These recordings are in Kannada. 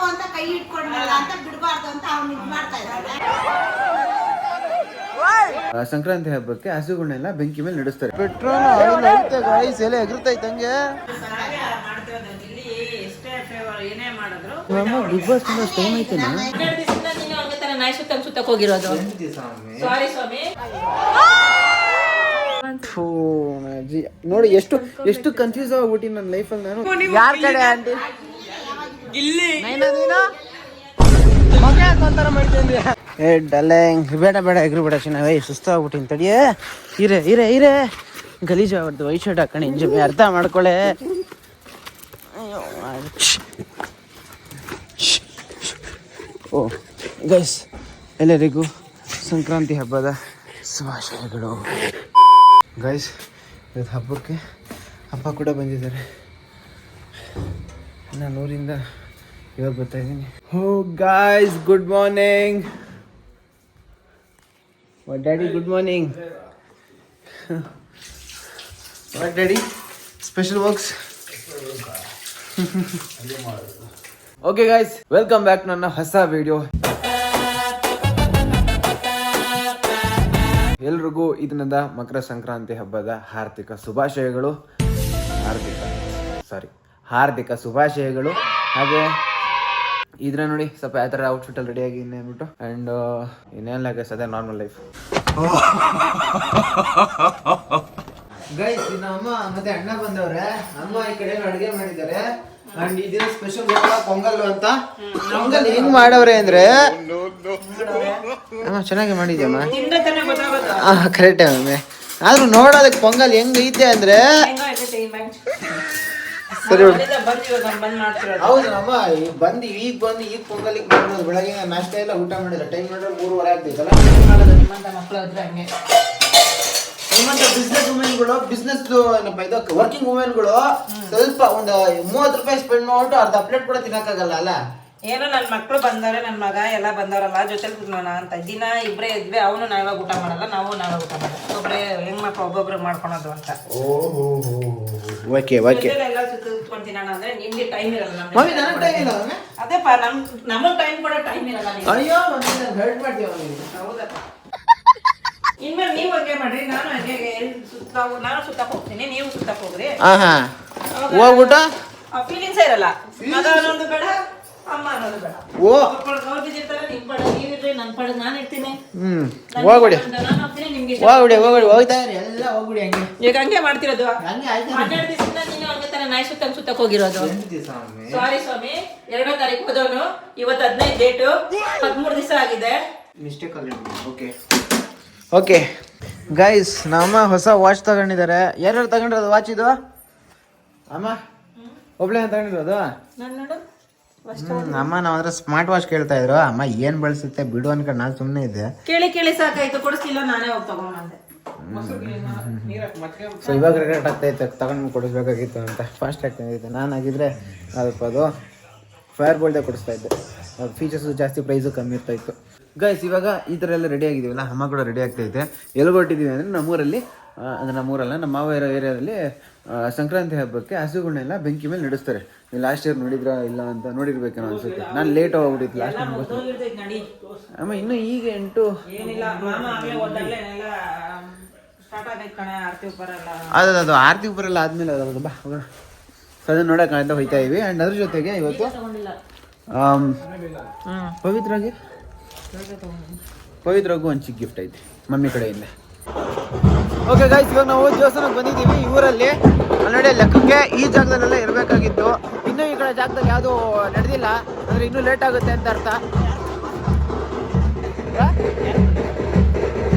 ಅಂತ ಕೈ ಇಟ್ಕೊಂಡಲ್ಲ ಅಂತ ಬಿಡಬಾರ್ದು ಅಂತ ಅವ್ನು ಇದು ಮಾಡ್ತಾ ಇದ್ದಾನೆ. ಸಂಕ್ರಾಂತಿ ಹಬ್ಬಕ್ಕೆ ಹಸುಗಳನ್ನೆಲ್ಲ ಬೆಂಕಿ ಮೇಲೆ ನಡೆಸ್ತಾರೆ. ಪೆಟ್ರೋಲ್ ಎಲೆ ಎಗರ್ತೈತೆ ಹಂಗೆ. ಬಿಗ್ ಬಾಸ್ ಟೈಮ್ ಐತೆನಾ? ನೋಡಿ ಎಷ್ಟು ಕನ್ಫ್ಯೂಸ್ ಆಗ್ಬಿಟ್ಟಿ ನನ್ನ ಲೈಫಲ್ಲಿ ನಾನು. ಯಾರ ಕಡೆ ಆಂಟಿ ಬೇಡ ಎಗ್ರು ಬೇಡ ಚೆನ್ನಾಗಿ ಸುಸ್ತಾಗ್ಬಿಟ್ಟಿನಿ ತಡಿಯೇ. ಇರೇ ಗಲೀಜು ಆಗ್ಬಿಡ್ತು. ವೈಟ್ ಶರ್ಟ್ ಹಾಕೊಂಡು ಇಂಜಿ ಅರ್ಥ ಮಾಡ್ಕೊಳ್ಳೆ. ಓ ಗೈಸ್, ಎಲ್ಲರಿಗೂ ಸಂಕ್ರಾಂತಿ ಹಬ್ಬದ ಶುಭಾಶಯಗಳು. ಗೈಸ್, ಇವತ್ತು ಹಬ್ಬಕ್ಕೆ ಹಬ್ಬ ಕೂಡ ಬಂದಿದ್ದಾರೆ. ನಾನು ಊರಿಂದ ಇವಾಗ ಬರ್ತಾ ಇದ್ದೀನಿ. ಹೋ guys, good morning. What daddy, good morning. What daddy, special works. Okay guys, welcome back ನನ್ನ ಹೊಸ ವಿಡಿಯೋ. ಎಲ್ರಿಗೂ ಇದನ್ನದ ಮಕರ ಸಂಕ್ರಾಂತಿ ಹಬ್ಬದ ಹಾರ್ದಿಕ ಶುಭಾಶಯಗಳು. ಹಾರ್ದಿಕ ಶುಭಾಶಯಗಳು. ಹಾಗೆ ಇದ್ರ ನೋಡಿ ಸ್ವಲ್ಪ ಯಾವ ಥರ ಔಟ್ಫಿಟ್ಟಲ್ಲಿ ರೆಡಿಯಾಗಿ ಇನ್ನೇನ್ಬಿಟ್ಟು ಆ್ಯಂಡ್ ಇನ್ನೇನಿಲ್ಲ ಗೈಸ್, ಅದೇ ನಾರ್ಮಲ್ ಲೈಫ್. ಗೈಸ್, ಇನ್ನು ಅಮ್ಮ ಮತ್ತೆ ಅಣ್ಣ ಬಂದವ್ರೆ. ಅಮ್ಮ ಈ ಕಡೆ ಅಡುಗೆ ಮಾಡಿದ್ದಾರೆ. ಅಂಡ್ ಇದಿನ ಸ್ಪೆಷಲ್ ಪೊಂಗಲ್ ಅಂತ. ಪೊಂಗಲ್ ಹೆಂಗ್ ಮಾಡವ್ರೆ ಅಂದ್ರೆ ಚೆನ್ನಾಗಿ ಮಾಡಿದ್ಯಮ್ಮ. ಕರೆಕ್ಟ್ ಅಮ್ಮೆ. ಆದ್ರೂ ನೋಡೋದಕ್ಕೆ ಪೊಂಗಲ್ ಹೆಂಗ್ ಐತೆ ಅಂದ್ರೆ ಸರಿ. ಹೌದು ಅಮ್ಮ, ಈಗ ಬಂದು ಪೊಂಗಲಿಗೆ ಮಾಡೋದು. ಬೆಳಗ್ಗೆ ನಾಷ್ಟ ಎಲ್ಲ ಊಟ ಮಾಡಿಲ್ಲ. ಟೈಮ್ ನೋಡಿದ್ರೆ 3:30 ಆಗ್ತೈತಲ್ಲ. ನಿಮ್ಮಂತ ಬಿಸ್ನೆಸ್ ವುಮೆನ್ಗಳು, ವರ್ಕಿಂಗ್ ವುಮೆನ್ಗಳು ಸ್ವಲ್ಪ ಒಂದು 30 ರೂಪಾಯಿ ಸ್ಪೆಂಡ್ ಮಾಡ್ಬಿಟ್ಟು ಅರ್ಧ ಪ್ಲೇಟ್ ಕೂಡ ತಿನ್ನಕ್ಕಾಗಲ್ಲ ಅಲ್ಲ. ಏನೋ ನನ್ನ ಮಕ್ಳು ಬಂದವ್ರೆ, ನನ್ನ ಮಗ ಎಲ್ಲ ಬಂದವ್ರಲ್ಲ, ಜೊತೆಲಿ ಕುತ್ಕೋಣ ಅಂತ. ದಿನ ಇಬ್ಬರೇ ಇದ್ವಿ. ಅವನು ನಾವಾಗ ಊಟ ಮಾಡಲ್ಲ, ನಾವು ಊಟ ಮಾಡಲ್ಲ. ಒಬ್ಬರೇ ಹೆಣ್ಮಕ್ಳು ಒಬ್ಬೊಬ್ರಿಗೆ ಮಾಡ್ಕೊಳೋದು ಅಂತ. ಓಕೆ ಎಲ್ಲ ಸುತ್ಕೊಂಡು ತಿನ್ನೋಣ ಅಂದ್ರೆ ನಿಮ್ಗೆ ಟೈಮ್ ಇರಲ್ಲ. ಅದೇಪ್ಪ, ನಮಗ್ ಟೈಮ್ ಕೊಡೋ ಟೈಮ್ ಇರಲ್ಲ. ಹೌದಪ್ಪ. ಇನ್ಮೇಲೆ ನೀವು ಹಂಗೆ ಮಾಡ್ರಿ, ನಾನು ಹಂಗೆ ಸುತ್ತಕ್ ಹೋಗ್ತೀನಿ, ನೀವು ಸುತ್ತಕ್ ಹೋಗ್ರಿ. ಹೋಗ್ಬಿಟ್ಟು ಫೀಲಿಂಗ್ಸೇ ಇರಲ್ಲ. ಮಗ ಅನ್ನೋದು ಬೇಡ, ಅಮ್ಮ ಅನ್ನೋದು ಬೇಡ. ಅವ್ರು ಬಿದ್ದಿರ್ತಾರೆ, ನಿಮ್ ಪಡ ನೀವಿರ್ರಿ, ನನ್ ಪಡ ನಾನು ಇರ್ತೀನಿ. ಹೋಗ್ಬಿಡಿ ಹಂಗೆ. ಈಗ ಹಂಗೆ ಮಾಡ್ತಿರೋದು. 12 ದಿವಸದಿಂದ ನೀನು ಹಂಗೆ ತರ ನಾಯಿ ಸುತ್ತಕ್ ಹೋಗಿರೋದು. ಸಾರಿ ಸ್ವಾಮಿ, 2ನೇ ತಾರೀಕು ಹೋದವನು. ಇವತ್ತು 15 ಡೇಟು, 13 ದಿವಸ ಆಗಿದೆ. ಮಿಸ್ಟೇಕ್ ಅಲ್ಲಿ. ಓಕೆ ಗೈಸ್, ನಮ್ಮ ಹೊಸ ವಾಚ್ ತಗೊಂಡಿದ್ದಾರೆ. ಯಾರ್ಯಾರು ತಗೊಂಡಿರೋದು ವಾಚ್ ಇದು? ಅಮ್ಮ ಒಬ್ಳೆ ತಗೊಂಡಿರೋದು? ಅಮ್ಮ ನಾವಂದ್ರೆ ಸ್ಮಾರ್ಟ್ ವಾಚ್ ಕೇಳ್ತಾ ಇದ್ರು. ಅಮ್ಮ ಏನ್ ಬಳಸುತ್ತೆ ಬಿಡು ಅನ್ಕೊಂಡು ನಾನು ಸುಮ್ಮನೆ ಇದ್ದೆ. ಕೇಳಿ ಸಾಕಾಯ್ತು, ಕೊಡಿಸ್ಲಿಲ್ಲ, ನಾನೇ ಹೋಗಿ ತಗೊಂಡ್ಬಂದೆ. ಸೊ ಇವಾಗ ರಿಗ್ರೆಟ್ ಆಗ್ತೈತೆ, ತಗೊಂಡು ಕೊಡಿಸ್ಬೇಕಾಗಿತ್ತು ಅಂತ. ಫಾಸ್ಟ್ ಆಗ್ತಾಯಿತ್ತು. ನಾನಾಗಿದ್ರೆ ಅದು ಫೈರ್ ಬೋಲ್ಡೇ ಕೊಡಿಸ್ತಾ ಇದ್ದೆ. ಫೀಚರ್ಸು ಜಾಸ್ತಿ, ಪ್ರೈಸು ಕಮ್ಮಿ ಇರ್ತಾ ಇತ್ತು. ಗೈಸ್, ಇವಾಗ ಈ ಥರ ಎಲ್ಲ ರೆಡಿ ಆಗಿದ್ದೀವಲ್ಲ, ಅಮ್ಮ ಕೂಡ ರೆಡಿ ಆಗ್ತೈತೆ. ಎಲ್ಲಿ ಹೊರಟಿದ್ದೀವಿ ಅಂದರೆ ನಮ್ಮೂರಲ್ಲಿ, ನಮ್ಮೂರಲ್ಲ, ನಮ್ಮ ಮಾವ ಇರೋ ಏರಿಯಾದಲ್ಲಿ ಸಂಕ್ರಾಂತಿ ಹಬ್ಬಕ್ಕೆ ಹಸುಗಳನ್ನೆಲ್ಲ ಬೆಂಕಿ ಮೇಲೆ ನಡೆಸ್ತಾರೆ. ನೀವು ಲಾಸ್ಟ್ ಇಯರ್ ನೋಡಿದ್ರ ಇಲ್ಲ ಅಂತ ನೋಡಿರ್ಬೇಕೇನೋ ಅನ್ಸುತ್ತೆ. ನಾನು ಲೇಟ್ ಹೋಗ್ಬಿಟ್ಟಿತ್ತು ಲಾಸ್ಟ್ ಟೈಮ್. ಅಮ್ಮ ಇನ್ನೂ ಈಗ 8 ಅದು ಆರತಿ ಉಪರೆಲ್ಲ ಆದ್ಮೇಲೆ ಅದು ಬಾ ಹೋಗೋಣ. ಸೊ ಅದನ್ನ ನೋಡೋಕೆ ಅಂತ ಹೋಗ್ತಾ ಇದ್ವಿ. ಆ್ಯಂಡ್ ಅದ್ರ ಜೊತೆಗೆ ಇವತ್ತು ಪವಿತ್ರಗೂ ಒಂದು ಚಿಕ್ಕ ಗಿಫ್ಟ್ ಐತಿ ಮಮ್ಮಿ ಕಡೆಯಿಂದ. ಓಕೆ ಗೈಸ್, ಇವಾಗ ನಾವು ದೇವಸ್ಥಾನಕ್ಕೆ ಬಂದಿದ್ದೀವಿ. ಈ ಊರಲ್ಲಿ ನೋಡಿ, ಲೆಕ್ಕಕ್ಕೆ ಈ ಜಾಗದಲ್ಲೆಲ್ಲ ಇರಬೇಕಾಗಿತ್ತು. ಇನ್ನೂ ಈ ಕಡೆ ಜಾಗದಲ್ಲಿ ಯಾವುದೂ ನಡೆದಿಲ್ಲ ಅಂದರೆ ಇನ್ನೂ ಲೇಟ್ ಆಗುತ್ತೆ ಅಂತ ಅರ್ಥ.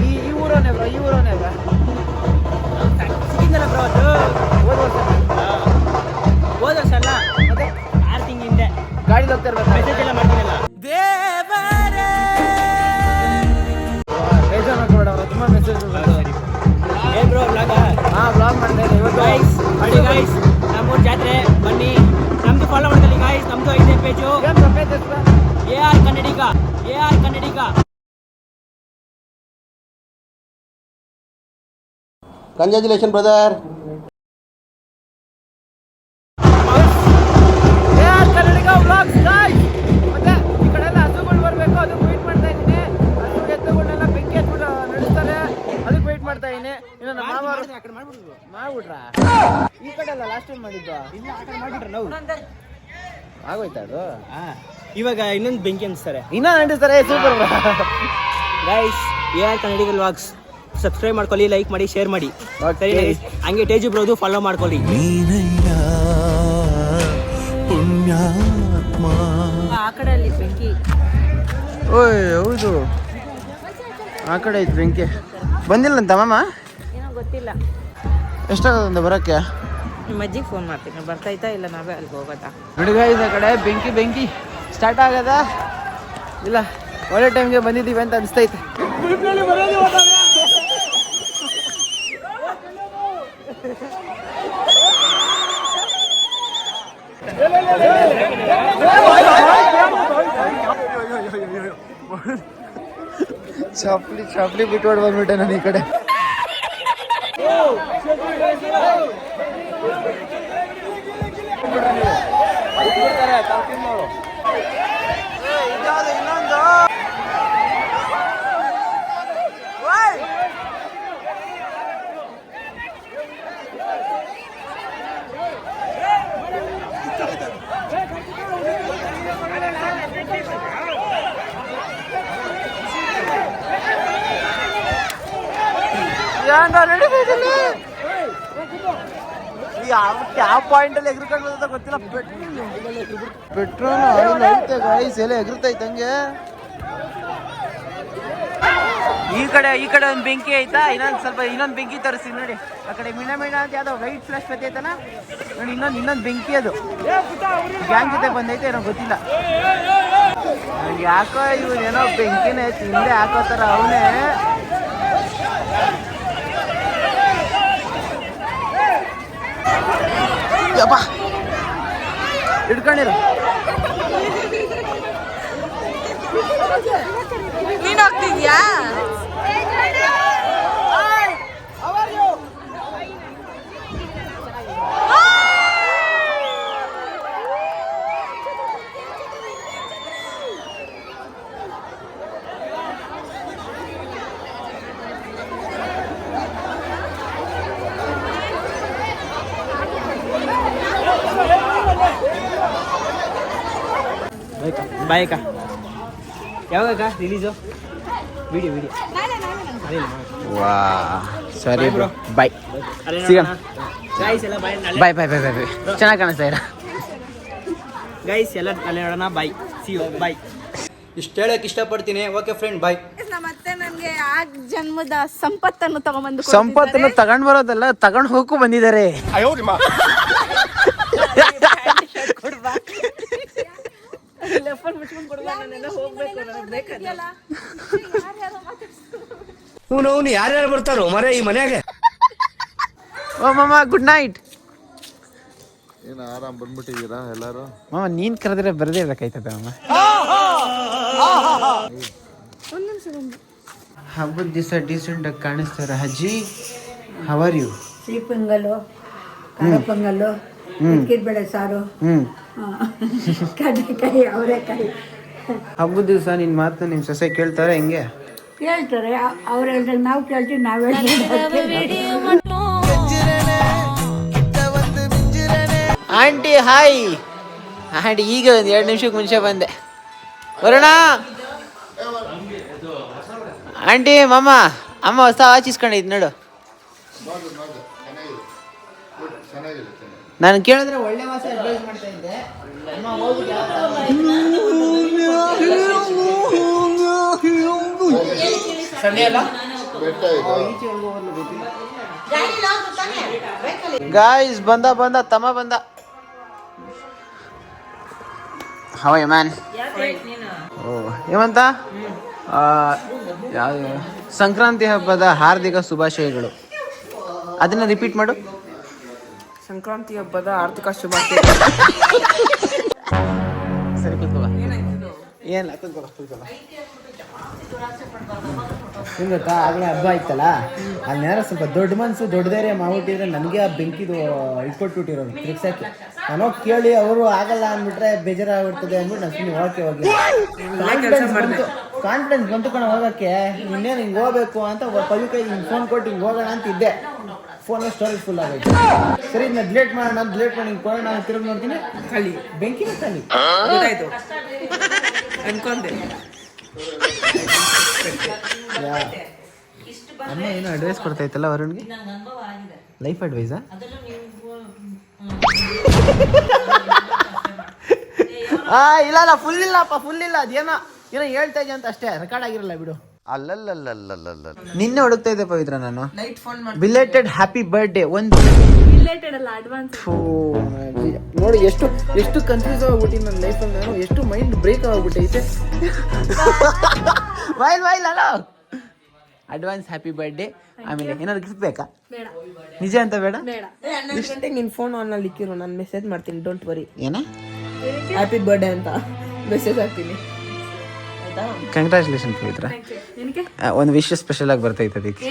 ಈ ಊರವನೇ ಬ್ರೋ, ಸಿಕ್ಕಿದ್ದಲ್ಲ ಬ್ರೋ. ಅದು ಹೋದ ವರ್ಷ ಅಲ್ಲ, ಮತ್ತೆ 6 ತಿಂಗಳ ಹಿಂದೆ ಗಾಡಿ ಹೋಗ್ತಾ ಇರ್ಬೇಕು. ಮೆಸೇಜ್ ಎಲ್ಲ ಮಾಡ್ತೀನಲ್ಲ. ತುಂಬಾ ಮೆಸೇಜ್ ಬ್ಲಾಗ್ ಮಾಡ್ತಾ ಇದ್ದೆ ಇವತ್ತು. ನಮ್ಮೂರು ಜಾತ್ರೆ ಬನ್ನಿ, ನಮ್ದು ಫಾಲೋ ಮಾಡ್ಕೊಳ್ಳಿ ಗಾಯ್ಸ್. ನಮ್ದು 5ನೇ page AR Kannadiga. Congratulation brother. Last time ಮಾಡಿದ್ದು ಇಲ್ಲ ಆ ಕಡೆ ಮಾಡ್ಬಿಟ್ರೆ ನಾವು ಆಗೋಯ್ತಾ ಅದು ಇವಾಗ ಇನ್ನೊಂದು ಬೆಂಕಿ ಅನ್ಸ್ತಾರೆ. ಇನ್ನೊಂದು ಅಂಟಿಸ್ತಾರೆ. ಸೂಪರ್ ಗೈಸ್ AR ಕನ್ನಡಿಗ ವ್ಲಾಗ್ಸ್ ಸಬ್ಸ್ಕ್ರೈಬ್ ಮಾಡ್ಕೊಳ್ಳಿ, ಲೈಕ್ ಮಾಡಿ, ಶೇರ್ ಮಾಡಿ. ಸರಿ guys? ಹಂಗೆ ಟೇಜು ಬ್ರೋದು ಫಾಲೋ ಮಾಡ್ಕೊಳ್ಳಿ. ಆ ಕಡೆ ಅಲ್ಲಿ ಬೆಂಕಿ. ಓಯ್ ಹೌದು ಆ ಕಡೆ ಐತೆ ಬೆಂಕಿ. ಬಂದಿಲ್ಲ ಅಂತ ಮಾಮ? ಏನೋ ಗೊತ್ತಿಲ್ಲ. ಎಷ್ಟಾಗದಂತ ಬರೋಕ್ಕೆ? ನಿಮ್ಮ ಅಜ್ಜಿಗೆ ಫೋನ್ ಮಾಡ್ತೀನಿ, ಬರ್ತಾಯ್ತಾ ಇಲ್ಲ ನಾವೇ ಅಲ್ಲಿಗೆ ಹೋಗೋದಾ? ಹುಡುಗ ಇದೆ ಕಡೆ ಬೆಂಕಿ ಸ್ಟಾರ್ಟ್ ಆಗದ ಇಲ್ಲ, ಒಳ್ಳೆ ಟೈಮ್ಗೆ ಬಂದಿದ್ದೀವಿ ಅಂತ ಅನಿಸ್ತೈತೆ. ಚಾಪ್ಲಿ ಬಿಟ್ಟು ಬಂದ್ಬಿಟ್ಟೆ ನಾನು ಈ ಕಡೆ. ಯಾವ ಪಾಯಿಂಟ್ ಅಲ್ಲಿ ಎಗ್ರಿಕೊಂಡು ಗೊತ್ತಿಲ್ಲ. ಪೆಟ್ರೋಲ್ ಆಯಿಲ್ ಐತೆ ಗಾಯ್ಸ್, ಎಲ್ಲ ಎಗರ್ತೈತೆ ಹಂಗೆ. ಈ ಕಡೆ ಒಂದು ಬೆಂಕಿ ಐತಾ, ಇನ್ನೊಂದು ಬೆಂಕಿ ತರಿಸ್ತೀನಿ ನೋಡಿ. ಆ ಕಡೆ ಮಿಣ ಅಂತ ಯಾವ್ದೋ ವೈಟ್ ಫ್ಲಾಶ್ ಬತ್ತೈತಲ್ಲ ನೋಡಿ, ಇನ್ನೊಂದು ಬೆಂಕಿ ಅದು ಗ್ಯಾಂಗ್ ಜೊತೆ ಬಂದೈತೆ ಏನೋ ಗೊತ್ತಿಲ್ಲ. ಯಾಕೋ ಇವನೇನೋ ಬೆಂಕಿನ ಹಿಂದೆ ಹಾಕೋತಾರ ಅವನೇ. ಯಪ್ಪ ಹಿಡ್ಕೊಂಡಿರು. ನೀನ್ ಹೋಗ್ತಿದ್ಯಾ? ಬಾಯ್ ಅಕ್ಕ. ಯಾವಾಗ ರಿಲೀಸು? ವಿಡಿಯೋ ವಾ ಸರಿ ಬ್ರೋ, ಬಾಯ್ ಸಿಗೋಣ. ಗೈಸ್ ಎಲ್ಲ ಬಾಯ್. ಬಾಯ್ ಚೆನ್ನಾಗಿ ಕಾಣಿಸ್ತಾ ಇಲ್ಲ ಗೈಸ್, ಎಲ್ಲ ಅಲ್ಲೇ ನೋಡೋಣ. ಬಾಯ್, ಸಿ ಯು, ಬಾಯ್. ಇಷ್ಟು ಹೇಳಕ್ಕೆ ಇಷ್ಟಪಡ್ತೀನಿ. ಓಕೆ ಫ್ರೆಂಡ್, ಬಾಯ್. ಮತ್ತೆ ನನಗೆ ಆ ಜನ್ಮದ ಸಂಪತ್ತನ್ನು ತಗೊಂಡ್ ಬರೋದಲ್ಲ, ತಗೊಂಡ್ ಹೋಗಕ್ಕೂ ಬಂದಿದ್ದಾರೆ. ಅವನು ಯಾರ್ಯಾರು ಬರ್ತಾರೋ ಮರೆ ಈ ಮನೆಯಾಗೆ. ಓ ಮಾಮ, ಗುಡ್ ನೈಟ್. ಏನು ಆರಾಮ್ ಬಂದ್ಬಿಟ್ಟಿದ್ದೀರಾ ಎಲ್ಲರೂ? ಮಾಮ ನೀನ್ ಕರೆದ್ರೆ ಬರದೇ ಇರ್ಬೇಕಾಯ್ತದ ಮಾಮ. ಹಬ್ಬದ ದಿವಸ ಡೀಸೆಂಟ್ ಆಗಿ ಕಾಣಿಸ್ತಾರ. ಅಜ್ಜಿ, ಹೌ ಆರ್ ಯು? ಸಿಹಿ ಪೊಂಗಲ್ಲು, ಖಾರ ಪೊಂಗಲ್ಲು, ಬೇಳೆ ಸಾರು, ಕಡಲೆಕಾಯಿ, ಅವರೆಕಾಯಿ. ಹಬ್ಬದ ದಿವಸ ನಿನ್ ಮಾತು ನಿಮ್ ಸೊಸೆ ಕೇಳ್ತಾರೆ ಹೆಂಗೆ? ಕೇಳ್ತಾರೆ. ಅವ್ರು ಹೇಳ್ದಾಗ ನಾವು ಕೇಳ್ತೀವಿ, ನಾವು ಆಂಟಿ ಹಾಯ್. ಆಂಟಿ ಈಗ ಒಂದು 2 ನಿಮಿಷಕ್ಕೆ ಮುಂಚೆ ಬಂದೆ. ಬರೋಣ ಆಂಟಿ. ಮಾಮ ಅಮ್ಮ ಹೊಸ ವಾಚ್ ಇಸ್ಕೊಂಡಿದ್ ನೋಡು. ನಾನು ಕೇಳಿದ್ರೆ ಒಳ್ಳೆ ವಾಚ್ ಅಡ್ವೈಸ್ ಮಾಡ್ತಾ ಇದ್ದೆ. ಗಾಯ್ಸ್ ಬಂದ ತಮ್ಮ ಬಂದ. How you man? ಓ ಹೇಮಂತ, ಸಂಕ್ರಾಂತಿ ಹಬ್ಬದ ಹಾರ್ದಿಕ ಶುಭಾಶಯಗಳು. ಅದನ್ನ ರಿಪೀಟ್ ಮಾಡು. ಸಂಕ್ರಾಂತಿ ಹಬ್ಬದ ಆರ್ಥಿಕ ಶುಭಾಶಯ. ಸರಿ ಕೂತ್ಕೊಳ್ಳ. ಏನಿಲ್ಲ, ಕೂತ್ಕೊಳ್ಳ. ಏನು ಗೊತ್ತಾ, ಆಗಲೇ ಹಬ್ಬ ಆಯ್ತಲ್ಲ, ಅಲ್ಲೇನಾರ ಸ್ವಲ್ಪ ದೊಡ್ಡ ಮನಸ್ಸು ದೊಡ್ಡ ಧೈರ್ಯ ಮಾಡ್ಬಿಟ್ಟಿದ್ರೆ ನನಗೆ ಆ ಬೆಂಕಿದು ಇಟ್ಕೊಟ್ಬಿಟ್ಟಿರೋದು ತಿರ್ಗ್ಸಕ್ಕೆ. ನಾನು ಕೇಳಿ ಅವರು ಆಗಲ್ಲ ಅಂದ್ಬಿಟ್ರೆ ಬೇಜಾರಾಗ್ಬಿಡ್ತದೆ ಅಂದ್ಬಿಟ್ಟು ನಾನು ಸುಮ್ಮನೆ ಹೋಗಿ ಕಾನ್ಫಿಡೆನ್ಸ್ ಬಂತು ಕಣ ಹೋಗೋಕ್ಕೆ. ಇನ್ನೇನು ಹಿಂಗೆ ಹೋಗ್ಬೇಕು ಅಂತ ಪವಿ ಕೈ ಹಿಂಗೆ ಫೋನ್ ಕೊಟ್ಟು ಹಿಂಗೆ ಹೋಗೋಣ ಅಂತ ಇದ್ದೆ. ಫೋನ್ ಸ್ಟೋರೇಜ್ ಫುಲ್ ಆಗೈತೆ. ಸರಿ ಇದನ್ನ ಡಿಲೀಟ್ ಮಾಡೋಣ, ಡಿಲೀಟ್ ಮಾಡಿ ಕೊಡೋಣ. ನಾನು ತಿರುಗಿ ನೋಡ್ತೀನಿ, ಖಾಲಿ, ಬೆಂಕಿನ ಖಾಲಿ. ಗೊತ್ತಾಯ್ತು ಅನ್ಕೊಂಡೆ. ಅಮ್ಮ ಏನೋ ಅಡ್ವೈಸ್ ಕೊಡ್ತಾ ಇತ್ತಲ್ಲ ವರುಣ್ಗೆ, ಲೈಫ್ ಅಡ್ವೈಸಾ? ಇಲ್ಲ ಫುಲ್ ಇಲ್ಲಪ್ಪ, ಫುಲ್ ಇಲ್ಲ. ಅದೇನೋ ಏನೋ ಹೇಳ್ತಾ ಇದ್ದೆ ಅಂತ ಅಷ್ಟೇ, ರೆಕಾರ್ಡ್ ಆಗಿರಲ್ಲ ಬಿಡು. ಅಲ್ಲಲ್ಲಲ್ಲಲ್ಲಲ್ಲ ನಿನ್ನೆ ಹುಡುಕ್ತಾ ಇದ್ದೆ ಪವಿತ್ರ ನಾನು. ಬಿಲೇಟೆಡ್ ಹ್ಯಾಪಿ ಬರ್ಡೇ ಒಂದು ನೋಡಿ, ಎಷ್ಟು ಕನ್ಫ್ಯೂಸ್ ಆಗ್ಬಿಟ್ಟು ನನ್ನ ಲೈಫಲ್ಲಿ ನಾನು, ಎಷ್ಟು ಮೈಂಡ್ ಬ್ರೇಕ್ ಆಗ್ಬಿಟ್ಟೈತೆ. ವೈಲ್ ಅಲ್ಲ, ಅಡ್ವಾನ್ಸ್ ಹ್ಯಾಪಿ ಬರ್ಡೇ. ಆಮೇಲೆ ಏನಾದ್ರು ಗಿಫ್ಟ್ ಬೇಕಾ? ನಿಜ ಅಂತ ಬೇಡ. 12 ಗಂಟೆಗೆ ನಿನ್ ಫೋನ್ ಆನ್ ಅಲ್ಲಿ ಇಕ್ಕಿರು, ನಾನು ಮೆಸೇಜ್ ಮಾಡ್ತೀನಿ. Don't worry. ಏನ ಹ್ಯಾಪಿ ಬರ್ಡೇ ಅಂತ ಮೆಸೇಜ್ ಹಾಕ್ತೀನಿ. ಕಂಗ್ರ್ಯಾಚುಲೇಷನ್ ಪವಿತ್ರ. ಒಂದು ವಿಶ್ ಸ್ಪೆಷಲ್ ಆಗಿ ಬರ್ತೈತೆ ಅದಕ್ಕೆ.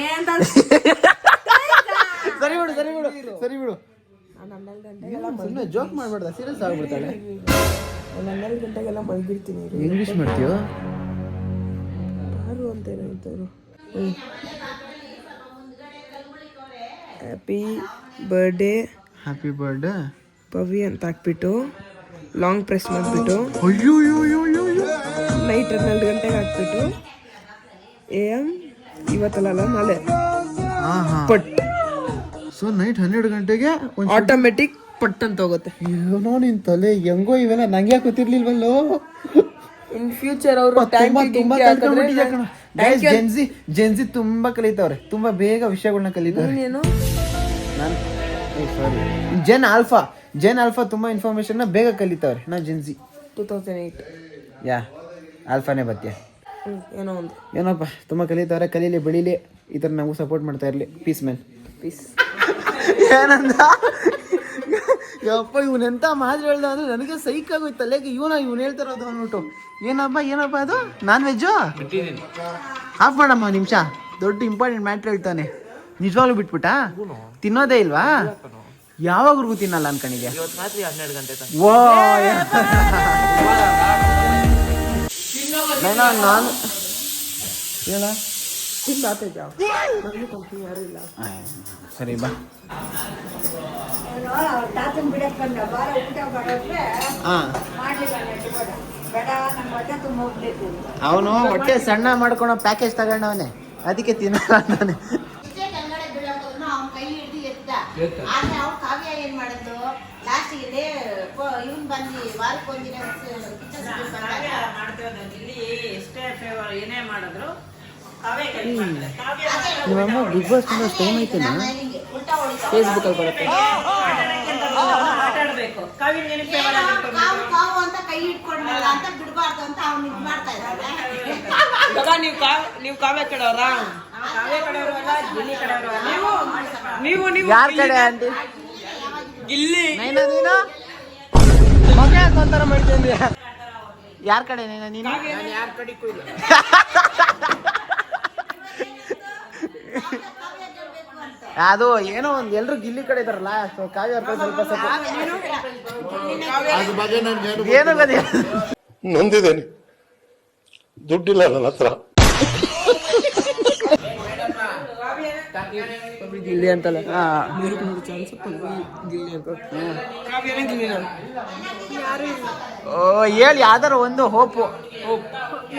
ಸರಿ ಬಿಡು. ಸುಮ್ಮನೆ ಜೋಕ್ ಮಾಡ್ಬೇಡ, ಸೀರಿಯಸ್ ಆಗ್ಬಿಡ್ತಾಳೆ. 12 ಗಂಟೆಗೆಲ್ಲ ಮಲ್ಗಿರ್ತೀನಿ. ಹೆಂಗ್ ವಿಶ್ ಮಾಡ್ತೀಯೋ? ಯಾರು ಅಂತ ಹೇಳ್ತಾರೆ. ಹ್ಯಾಪಿ ಬರ್ಡೇ ಪವಿ ಅಂತ ಹಾಕ್ಬಿಟ್ಟು ಲಾಂಗ್ ಪ್ರೆಸ್ ಮಾಡಿಬಿಟ್ಟು ನೈಟ್ 12 ಗಂಟೆಗೆ ಹಾಕ್ಬಿಟ್ಟು AM ಇವತ್ತಲ್ಲ ನಾಳೆ ಪಟ್. ಸೊ ನೈಟ್ 12 ಗಂಟೆಗೆ ಆಟೋಮೆಟಿಕ್ ಪಟ್ ಅಂತ ಹೋಗುತ್ತೆ. ಏನೋ ನಿನ್ ತಲೆ ಹೆಂಗೋ ಇವೆಲ್ಲ ನಂಗೆ ಗೊತ್ತಿರ್ಲಿಲ್ವಲ್ಲೋ. ಇನ್ ಫ್ಯೂಚರ್ ಅವರು ಜೆನ್ಸಿ ತುಂಬಾ ಕಲಿತವ್ರೆ, ತುಂಬಾ ಬೇಗ ವಿಷಯಗಳನ್ನ ಕಲಿತವ್ರೆ. ನಾನು ಜೆನ್ ಆಲ್ಫಾ ತುಂಬಾ ಇನ್ಫಾರ್ಮೇಶನ್ ಬೇಗ ಕಲಿತವ್ರೆ. ನಾ ಜೆನ್ಸಿ 2008 ಯಾ ಆಲ್ಫಾನೇ ಬತ್ಯ. ಏನೋಪ್ಪ ತುಂಬಾ ಕಲಿತವ್ರೆ, ಕಲೀಲಿ, ಬೆಳೀಲಿ, ಈ ಥರ ನಾವು ಸಪೋರ್ಟ್ ಮಾಡ್ತಾ ಇರಲಿ. Peace man, peace. ಏನಂದ ಯಪ್ಪ, ಇವನೆಂತ ಮಾತು ಹೇಳ್ದ ಅಂದ್ರೆ ನನಗೆ ಸೈಕ್ ಆಗೋಯ್ತು ತಲೆಗೆ. ಇವನು ಹೇಳ್ತಾರೋದು ಅಂದ್ಬಿಟ್ಟು. ಏನಪ್ಪ ಅದು ನಾನ್ ವೆಜ್ಜು? ಆಫ್ ಮಾಡಮ್ಮ ನಿಮಿಷ, ದೊಡ್ಡ ಇಂಪಾರ್ಟೆಂಟ್ ಮ್ಯಾಟ್ರ್ ಹೇಳ್ತಾನೆ. ನಿಜವಾಗ್ಲೂ ಬಿಟ್ಬಿಟ್ಟ? ತಿನ್ನೋದೇ ಇಲ್ವಾ? ಯಾವಾಗ್ರಿಗೂ ತಿನ್ನಲ್ಲ ಅನ್ಕಣಿಗೆ. ನಾನು ಹೇಳ ಸರಿ ಬಾ. ತಾತನ್ ಬಿಡಕ್ ಬಂದ ಬಾರ ಊಟ ಮಾಡೋದ್ರೆ ಬೇಡ, ನಮ್ಮ ಹೊಟ್ಟೆ ತುಂಬ ಹೋಗ್ಬೇಕು. ಅವನು ಹೊಟ್ಟೆ ಸಣ್ಣ ಮಾಡ್ಕೊಳೋ ಪ್ಯಾಕೇಜ್ ತಗೊಂಡವನೆ, ಅದಕ್ಕೆ ತಿನ್ನಲ್ಲ ಅಂತಾನೆ. ಅವ್ನ ಕೈ ಹಿಡ್ದು ಎತ್ತ. ಆದ್ರೆ ಅವ್ರು ಕಾವ್ಯ ಏನ್ ಮಾಡಿದ್ದು, ಲಾಸ್ಟಿಗೆ ಇವನ್ ಬಂದು ವಾರಕ್ಕೊಂದಿನ ಏನೇ ಮಾಡಿದ್ರು ನಿಮ್ಮಮ್ಮ ಬಿಗ್ ಬಾಸ್ ತುಂಬ ಟೈಮ್ ಐತೆನಾ? ಫೇಸ್ಬುಕ್ ಅಲ್ಲಿ ಬರುತ್ತೆ. ಕಾವು ಅಂತ ಕೈ ಇಟ್ಕೊಂಡಲ್ಲ ಅಂತ ಬಿಡ್ಬಾರ್ದು ಅಂತ ಅವ್ನು ಇದ್ ಮಾಡ್ತಾ ಇದ್ದಾನೆ. ನೀವು ಕಾವ್ಯ ಕಡೆಯವರಾ? ಕಾವ್ಯ ಕಡೆಯವರು ಅಲ್ಲ, ಗಿಲ್ಲಿ ಕಡೆಯವರು ಅಲ್ಲ. ನೀವು ಯಾರ ಕಡೆ ಆಂಟಿ? ಗಿಲ್ಲಿ. ನೀನು ಮಗ ಯಾಕೊಂತರ ಮಾಡ್ತೀನಿ. ಯಾರ ಕಡೆ ನೀನು? ಯಾರ ಕಡೆಗೂ ಇಲ್ಲ. ಅದು ಏನೋ ಒಂದು ಎಲ್ರು ಗಿಲ್ಲಿ ಕಡೆ ಇದಾರಲ್ಲ, ಕಾವ್ಯ ಅವ್ರ ಸ್ವಲ್ಪ ಏನೋ ಗದಿ ನೊಂದಿದ್ದೇನೆ, ದುಡ್ಡಿಲ್ಲ ನನ್ನ ಹತ್ರ. ಗಿಲ್ಲಿ ಅಂತಲ್ಲ, ಗಿಲ್ಲಿ ಅಂತ. ಹೇಳಿ ಯಾವ್ದಾರ ಒಂದು ಹೋಪು.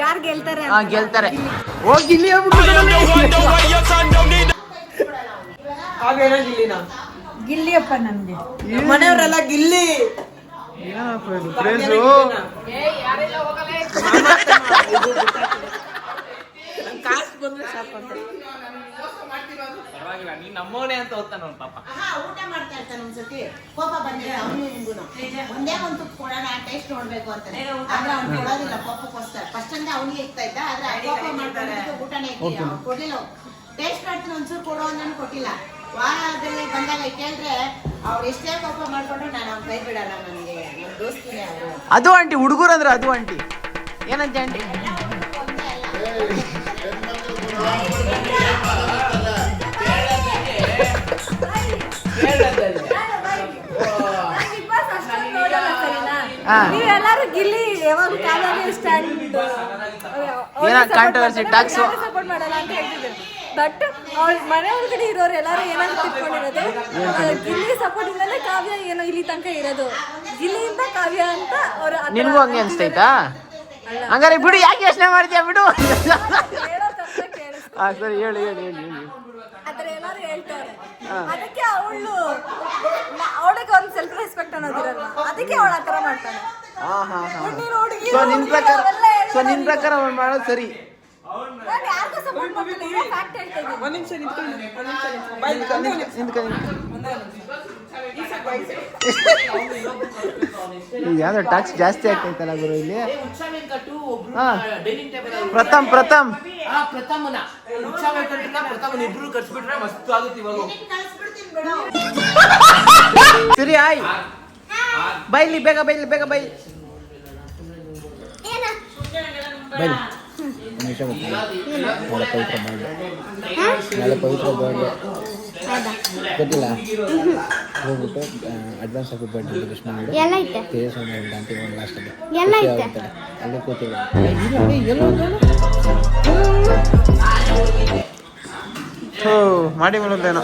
ಯಾರು ಗೆಲ್ತಾರೆ? ಗೆಲ್ತಾರೆ. ಓ ಗಿಲ್ಲಿ ಗಿಲ್ಲಿಯಪ್ಪ ನನ್ಗೆ. ಮನೆಯವರೆಲ್ಲ ಗಿಲ್ಲಿ. ಕಾಸು ಬಂದ್ರೆ ಸಾಕು ಅಂತ. ನಮ್ಮವನೇ ಅಂತ ಹೋಗ್ತಾನ ಪಾಪ. ಊಟ ಮಾಡ್ತಾ ಇರ್ತಾನೆ, ಒಂದ್ಸತಿ ಕೋಪ ಬಂದಿದೆ ಅವನು ನಿಮ್ಗುನು. ಒಂದೇ ಒಂದು ತುಪ್ಪ ಕೊಡೋಣ, ಟೇಸ್ಟ್ ನೋಡ್ಬೇಕು ಅಂತಾನೆ. ಆದ್ರೆ ಅವ್ನು ಕೊಡೋದಿಲ್ಲ, ಕೋಪಕ್ಕೋಸ್ಕರ. ಫಸ್ಟ್ ಅಂದ್ರೆ ಅವನಿಗೆ ಇಕ್ತಾ ಇದ್ದ, ಆದ್ರೆ ಕೋಪ ಮಾಡ್ತಾರೆ ಊಟನೇ ಕೊಡ್ಲಿಲ್ಲ. ಟೇಸ್ಟ್ ಮಾಡ್ತೀನಿ ಒಂಚೂರು ಕೊಡೋ ಅಂತ ಕೊಟ್ಟಿಲ್ಲ. ವಾರದಲ್ಲಿ ಬಂದಾಗ ಕೇಳಿದ್ರೆ ಅವ್ರು ಎಷ್ಟೇ ಕೋಪ ಮಾಡ್ಕೊಂಡ್ರು ನಾನು ಅವ್ನ ಕೈ ಬಿಡಲ್ಲ. ನನಗೆ ನನ್ನ ದೋಸ್ತಿನೇ ಅವರು. ಅದು ಆಂಟಿ, ಹುಡುಗರು ಅಂದ್ರೆ ಅದು ಆಂಟಿ. ಏನಂತೆ ಆಂಟಿ? ನೀವೆಲ್ಲರೂ ಗಿಲ್ಲಿ ಯಾವಾಗ ಕಾವ್ಯಗೆ ಸ್ಟ್ಯಾಂಡ್ ಕಾಂಟ್ರವರ್ಸಿ ಟಾಕ್ಸ್ ಸಪೋರ್ಟ್ ಮಾಡಲ್ಲ ಅಂತ ಹೇಳ್ತಿದ್ರು. ಬಟ್ ಅವ್ಳ ಮನೆ ಒಳಗಡೆ ಇರೋರು ಎಲ್ಲರೂ ಏನಾದ್ರು ತಿಳ್ಕೊಂಡಿರೋದು ಗಿಲ್ಲಿ ಸಪೋರ್ಟ್ ಇಂದಲೇ ಕಾವ್ಯ ಏನೋ ಇಲ್ಲಿ ತನಕ ಇರೋದು, ಗಿಲ್ಲಿಯಿಂದ ಕಾವ್ಯ ಅಂತ ಅವ್ರ ನಿನ್ಗೂ ಹಂಗೆ ಅನ್ಸ್ತೈತಾ? ಹಂಗಾರೆ ಬಿಡು, ಯಾಕೆ ಯೋಚನೆ ಮಾಡ್ತೀಯ, ಬಿಡು. ಹೇಳೋ ತಕ್ಷಣ ಕೇಳಿಸ್ತು. ಸರಿ, ಹೇಳಿ ಹೇಳಿ ಹೇಳಿ ಹೇಳಿ. ಆತರ ಎಲ್ಲಾರು ಹೇಳ್ತಾರೆ, ಅದಕ್ಕೆ ಅವಳಿಗೆ ಒಂದು ಸೆಲ್ಫ್ ರೆಸ್ಪೆಕ್ಟ್ ಅನ್ನೋದಿರಲ್ಲ, ಅದಕ್ಕೆ ಅವಳ ಆತರ ಮಾಡ್ತಾನೆ. ಸೊ ನಿನ್ ಪ್ರಕಾರ ಅವ್ನು ಮಾಡೋದು ಸರಿ. ನಾನು ಯಾರಿಗೂ ಸಪೋರ್ಟ್ ಮಾಡ್ತೀನಿ, ಫ್ಯಾಕ್ಟ್ ಹೇಳ್ತಾ ಇದ್ದೀನಿ. ಒಂದ್ ನಿಮಿಷ ನಿಂತ್ಕೊಳ್ಳಿ. ಯಾವ್ದೋ ಟ್ಯಾಕ್ಸ್ ಜಾಸ್ತಿ ಆಗ್ತೈತಲ್ಲ ಗುರು ಇಲ್ಲಿ. ಉತ್ಸವ ವೆಂಕಟು ಹಾ. ಡೈನಿಂಗ್ ಟೇಬಲ್ ಪ್ರಥಮ್ ಪ್ರಥಮನ ಉತ್ಸವ ವೆಂಕಟನ ಪ್ರಥಮನ ಇಬ್ರು ಕರ್ಸ್ಬಿಟ್ರೆ ಮಸ್ತ್ ಆಗುತ್ತೆ ಇವಾಗ. ಕಳಿಸ್ಬಿಡ್ತೀನಿ ಬಿಡು. ಸರಿ ಆಯ್ ಬೈಲಿ, ಬೇಗ ಬೈಲಿ, ಬೇಗ ಬೈಲಿ. ಬೈಲಿ. ನಾಳೆ ಪವಿತ್ರ ಬರ್ಡೇ, ನಾಳೆ ಪವಿತ್ರ ಬರ್ಡೇ ಗೊತ್ತಿಲ್ಲ. ಹೋಗ್ಬಿಟ್ಟು ಅಡ್ವಾನ್ಸ್ ಆಗಿ ಬರ್ಡೇ ವಿಶ್ ಮಾಡಿ ತೇಜಸ್ ಅಂತ ಒಂದು ಲಾಸ್ಟಲ್ಲಿ ಅಲ್ಲೇ ಕೂತಿಲ್ಲ. ಮಾಡಿ ಬರೋದೇನೋ.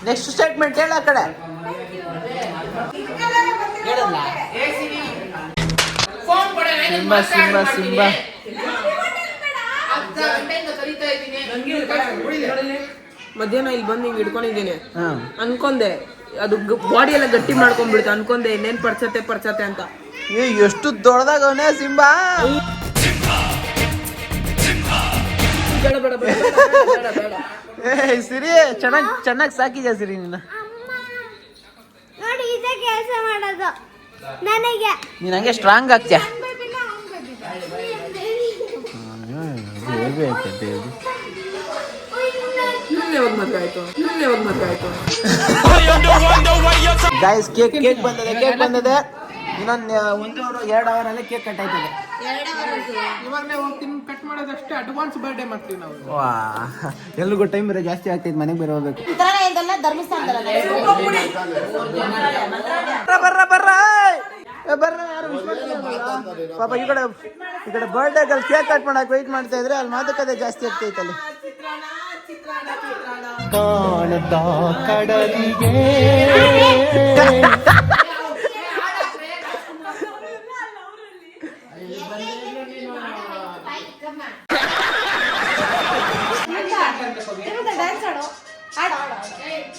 ನೆಕ್ಸ್ಟ್ ಸ್ಟೇಟ್ಮೆಂಟ್ ಹೇಳ ಕಡೆ. ಸಿಂಬಾ ಸಿಂಬಾ ಸಿಂಬಾ ಮಧ್ಯಾಹ್ನ ಇಲ್ಲಿ ಬಂದು ಹಿಂಗ್ ಹಿಡ್ಕೊಂಡಿದ್ದೀನಿ ಅನ್ಕೊಂಡೆ, ಅದು ಬಾಡಿ ಎಲ್ಲ ಗಟ್ಟಿ ಮಾಡ್ಕೊಂಡ್ಬಿಡ್ತು. ಅನ್ಕೊಂಡೆ ಇನ್ನೇನ್ ಪಡ್ಸತ್ತೆ ಅಂತ. ಎಷ್ಟು ದೊಡ್ಡದಾಗವನೇ ಸಿಂಬಾ. ಬೇಡ ಬೇಡ ಬೇಡ ಬೇಡ ಬೇಡ. ಸಿರಿ ಚೆನ್ನಾಗಿ ಸಾಕಿದ್ಯಾ ಸಿರಿ ನೀನು. ನೋಡಿ ಇದೇ ಕೆಲಸ ಮಾಡೋದು ನನಗೆ. ನೀನ್ ಹಂಗೆ ಸ್ಟ್ರಾಂಗ್ ಆಗ್ತೀಯ. ಗೈಸ್ ಕೇಕ್ ಬಂದದೆ. ಇನ್ನೊಂದು 1 ಅವರ್ 2 ಅವರಲ್ಲಿ ಕೇಕ್ ಕಟ್ ಆಯ್ತದೆ. ಕಟ್ ಮಾಡೋದಷ್ಟೇ, ಅಡ್ವಾನ್ಸ್ ಬರ್ಡೇ ಮಾಡ್ತೀವಿ ನಾವು. ವಾ, ಎಲ್ರಿಗೂ ಟೈಮ್ ಬೇರೆ ಜಾಸ್ತಿ ಆಗ್ತೈತೆ, ಮನೆಗೆ ಬೇರೆ ಹೋಗ್ಬೇಕು. ಬರ್ರ ಯಾರು ಪಾಪ ಈ ಕಡೆ ಬರ್ಡೇಗಳು ಕೇಕ್ ಕಟ್ ಮಾಡಕ್ ವೆಯ್ಟ್ ಮಾಡ್ತಾ ಇದ್ರೆ ಅಲ್ಲಿ ಮಾತುಕತೆ ಜಾಸ್ತಿ ಆಗ್ತೈತೆ ಅಲ್ಲಿ. ಕಾಣದ ಕಡಲಿಗೆ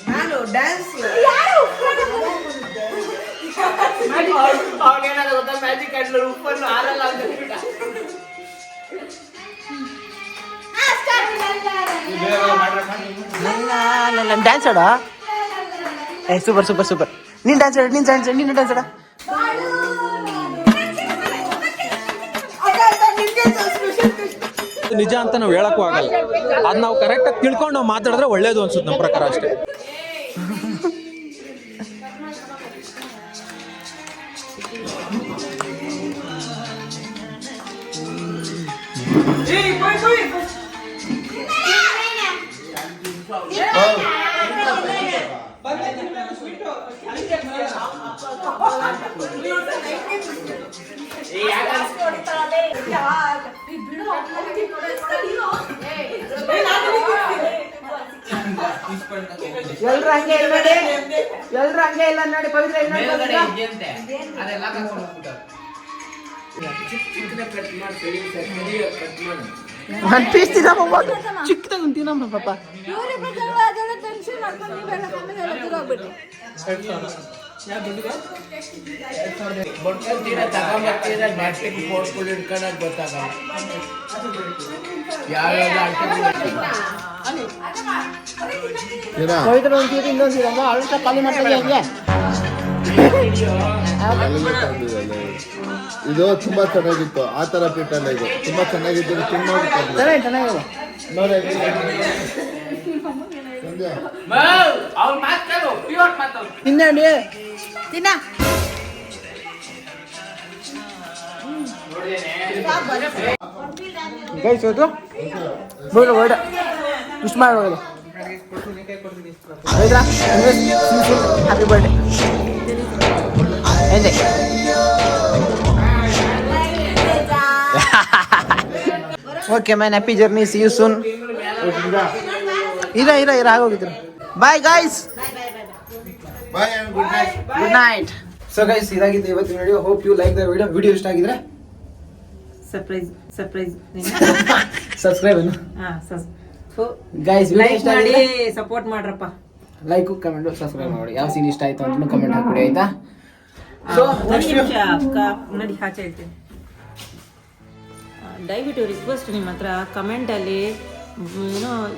ನಾನು ಡ್ಯಾನ್ಸ್ ಮ್ಯಾಜಿಕ್ ಆಡ್ಲರು ಉಪ್ಪನ್ನು ಹಾರಲ್ಲ ಅಂತ ಡ್ಯಾನ್ಸ್ ಆಡ. Super super super. ನೀನ್ ಡ್ಯಾನ್ಸ್ ಆಡ, ನೀನು ಡ್ಯಾನ್ಸ್ ಆಡ. ನಿಜ ಅಂತ ನಾವು ಹೇಳಕ್ಕೂ ಆಗಲ್ಲ. ಅದ್ ನಾವು ಕರೆಕ್ಟಾಗಿ ತಿಳ್ಕೊಂಡು ನಾವು ಮಾತಾಡಿದ್ರೆ ಒಳ್ಳೇದು ಅನ್ಸುತ್ತೆ ನಮ್ಮ ಪ್ರಕಾರ ಅಷ್ಟೇ. ಎಲ್ರು ಹಂಗೆ ಇಲ್ಲ ನೋಡಿ. ಪವಿತ್ರ ಒಂದ್ ಪೀಸ್ ತಿನ್ನಮ್ಮ, ಚಿಕ್ಕದಾಗ ತಿನ್ನಮ್ಮ ಪಾಪ. ಟೆನ್ಷನ್ ಮಾಡ್ಕೊಂಡು ನೀವೆಲ್ಲ ಕಮ್ಮಿಗೆಲ್ಲ ದೂರ ಹೋಗ್ಬಿಟ್ಟು ಪವಿತ್ರ ಒಂದ್ಸೀರಿ ಇನ್ನೊಂದ್ಸೀರಮ್ಮ ಅಳ್ತ ಖಾಲಿ ಮಾಡ್ತಾ ಇದೆಯಾ? ಇದು ತುಂಬಾ ಚೆನ್ನಾಗಿತ್ತು. ಆ ತರ ಪೀಠಲ್ಲ, ಇದು ತುಂಬಾ ಚೆನ್ನಾಗಿತ್ತು. ಚೆನ್ನಾಗಿದೆ ತಿನ್ನಿ ತಿನ್ನ. ಗೈಸ್ ಇವತ್ತು ಬೋರ್ಡ್ ವಿಶ್ ಮಾಡೋದು happy birthday enjoy. Okay man, happy journey, see you soon. ಇರ ಆಗೋಗಿದ್ರು. Bye guys, bye and good night. Good night. So guys, ಇದಾಗಿತ್ತು ಇವತ್ತಿನ video. Hope you like the video ಇಷ್ಟ ಆಗಿದ್ರೆ ಸರ್ಪ್ರೈಸ್ ಸಬ್ಸ್ಕ್ರೈಬ್ ಗೈಸ್. ವಿಡಿಯೋ ಇಷ್ಟ ಆಗಿದ್ರೆ ಸಪೋರ್ಟ್ ಮಾಡ್ರಪ್ಪ. ಲೈಕ್, ಕಮೆಂಟ್, ಸಬ್ಸ್ಕ್ರೈಬ್ ಮಾಡಿ. ಯಾವ ಸೀನ್ ಇಷ್ಟ ಆಯ್ತು ಅಂತ ಕಮೆಂಟ್ ಹಾಕ್ಬಿಡಿ, ಆಯ್ತಾ? ಸೊ ನೋಡಿ ಆಚೆ ಹೇಳ್ತೀನಿ. ದಯವಿಟ್ಟು ರಿಕ್ವೆಸ್ಟ್ ನಿಮ್ಮ ಹತ್ರ ಕಮೆಂಟಲ್ಲಿ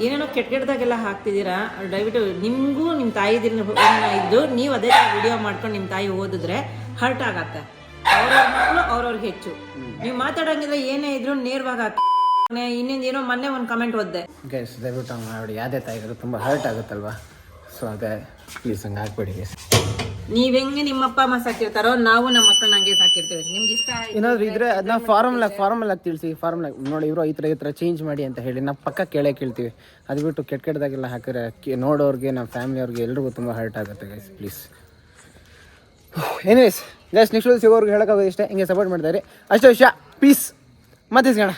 ಏನೇನೋ ಕೆಟ್ಟದಾಗೆಲ್ಲ ಹಾಕ್ತಿದ್ದೀರಾ. ದಯವಿಟ್ಟು ನಿಮಗೂ ನಿಮ್ಮ ತಾಯಿದಿನ ಇದ್ದು ನೀವು ಅದೇ ವಿಡಿಯೋ ಮಾಡ್ಕೊಂಡು ನಿಮ್ಮ ತಾಯಿ ಓದಿದ್ರೆ ಹರ್ಟ್ ಆಗತ್ತೆ. ಅವ್ರವ್ರ ಮಕ್ಕಳು ಅವ್ರವ್ರಿಗೆ ಹೆಚ್ಚು. ನೀವು ಮಾತಾಡೋಂಗಿದ್ರೆ ಏನೇ ಇದ್ರು ನೇರವಾಗಿ ಹಾಕಿ. ಇನ್ನೊಂದು ಏನೋ ಮೊನ್ನೆ ಒಂದು ಕಮೆಂಟ್ ಓದಿದೆ. ಗೈಸ್, ದಯವಿಟ್ಟು ಹಂಗೆ ಮಾಡಿ. ಯಾವುದೇ ತಾಯಿಗಳು ತುಂಬ ಹರ್ಟ್ ಆಗುತ್ತಲ್ವಾ? ಸೊ ಅದೇ ಪ್ಲೀಸ್ ಹಂಗೆ ಹಾಕ್ಬೇಡಿ ಗೈಸ್. ನೀವ್ ಹೆಂಗೆ ನಿಮ್ಮ ಅಪ್ಪ ಅಮ್ಮ ಸಾಕಿರ್ತಾರೋ ನಾವು ನಮ್ಮ ಮಕ್ಕಳನ್ನ ಹಂಗೆ ಸಾಕಿರ್ತೀವಿ. ನಿಮ್ಗೆ ಇಷ್ಟ ಏನಾದ್ರು ಇದ್ರೆ ಅದನ್ನ ಫಾರ್ಮಲ್ ಆಗಿ ತಿಳಿಸಿ. ಫಾರ್ಮಲ್ ನೋಡಿ, ಇವರು ಈ ಥರ ಚೇಂಜ್ ಮಾಡಿ ಅಂತ ಹೇಳಿ ನಾವು ಪಕ್ಕ ಕೇಳ್ತೀವಿ. ಅದು ಬಿಟ್ಟು ಕೆಟ್ಟದಾಗೆಲ್ಲ ಹಾಕಿದ್ರೆ ನೋಡೋರಿಗೆ, ನಮ್ಮ ಫ್ಯಾಮಿಲಿಯವ್ರಿಗೆ ಎಲ್ರಿಗೂ ತುಂಬ ಹರ್ಟ್ ಆಗುತ್ತೆ guys. Please. Anyways guys, next ಸಿಗೋರ್ಗೆ ಹೇಳೋಕ್ಕಾಗೋದು ಇಷ್ಟೇ. ಹಿಂಗೆ ಸಪೋರ್ಟ್ ಮಾಡ್ತಾರೆ ಅಷ್ಟೇ ವಿಷಯ. ಪೀಸ್. ಮತ್ತೆ ಸಿಗೋಣ.